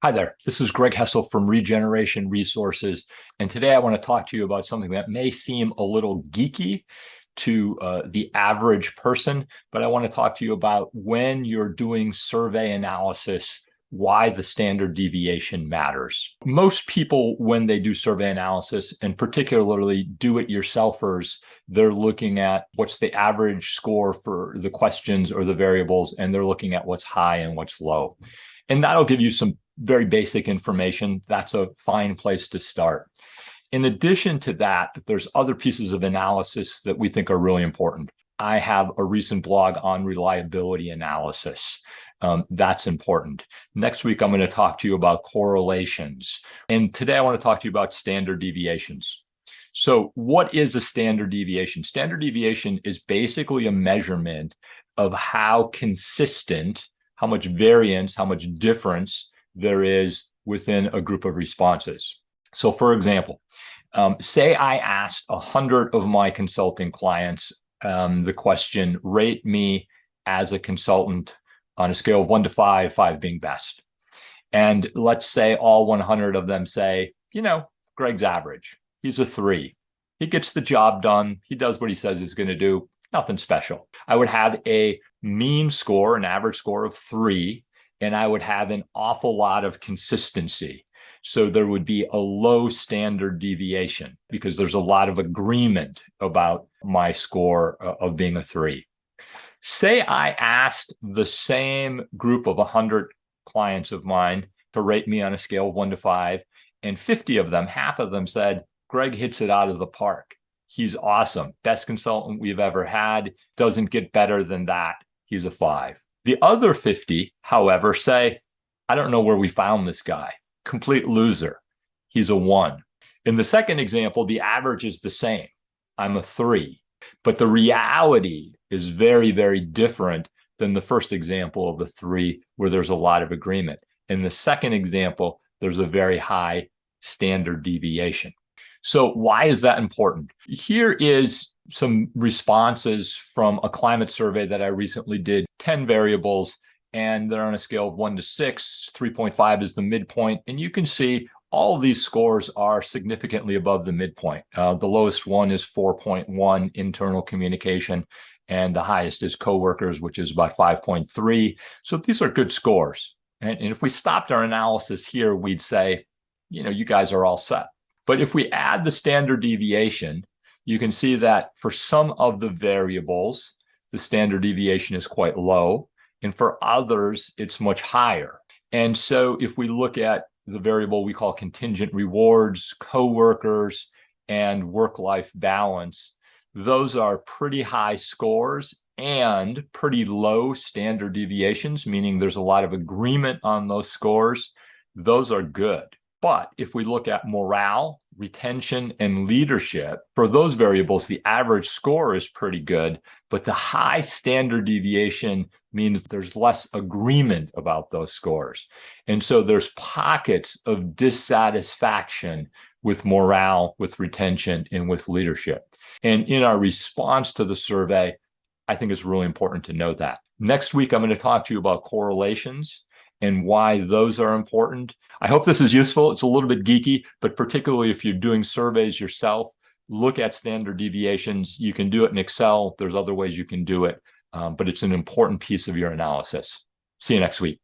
Hi there, this is Greg Hessel from ReGeneration Resources, and today I want to talk to you about something that may seem a little geeky to the average person, but I want to talk to you about when you're doing survey analysis, why the standard deviation matters. Most people, when they do survey analysis, and particularly do-it-yourselfers, they're looking at what's the average score for the questions or the variables, and they're looking at what's high and what's low. And that'll give you some very basic information. That's a fine place to start. In addition to that, there's other pieces of analysis that we think are really important. I have a recent blog on reliability analysis. That's important. Next week, I'm going to talk to you about correlations. And today, I want to talk to you about standard deviations. So what is a standard deviation? Standard deviation is basically a measurement of how consistent, how much variance, how much difference there is within a group of responses. So for example, say I asked 100 of my consulting clients the question, rate me as a consultant on a scale of 1 to 5, 5 being best. And let's say all 100 of them say, Greg's average. He's a 3. He gets the job done. He does what he says he's going to do. Nothing special. I would have a mean score, an average score of 3, and I would have an awful lot of consistency. So there would be a low standard deviation because there's a lot of agreement about my score of being a 3. Say I asked the same group of 100 clients of mine to rate me on a scale of 1 to 5, and 50 of them, half of them said, Greg hits it out of the park. He's awesome. Best consultant we've ever had. Doesn't get better than that. He's a 5. The other 50, however, say, I don't know where we found this guy. Complete loser. He's a 1. In the second example, the average is the same. I'm a 3. But the reality is very, very different than the first example of the 3, where there's a lot of agreement. In the second example, there's a very high standard deviation. So why is that important? Here is some responses from a climate survey that I recently did, 10 variables, and they're on a scale of 1 to 6, 3.5 is the midpoint. And you can see all of these scores are significantly above the midpoint. The lowest one is 4.1 internal communication, and the highest is coworkers, which is about 5.3. So these are good scores. And if we stopped our analysis here, we'd say, you guys are all set. But if we add the standard deviation, you can see that for some of the variables, the standard deviation is quite low. And for others, it's much higher. And so if we look at the variable we call contingent rewards, coworkers, and work-life balance, those are pretty high scores and pretty low standard deviations, meaning there's a lot of agreement on those scores. Those are good. But if we look at morale, retention, and leadership, for those variables, the average score is pretty good, but the high standard deviation means there's less agreement about those scores. And so there's pockets of dissatisfaction with morale, with retention, and with leadership. And in our response to the survey, I think it's really important to know that. Next week, I'm going to talk to you about correlations and why those are important. I hope this is useful. It's a little bit geeky, but particularly if you're doing surveys yourself, look at standard deviations. You can do it in Excel. There's other ways you can do it, but it's an important piece of your analysis. See you next week.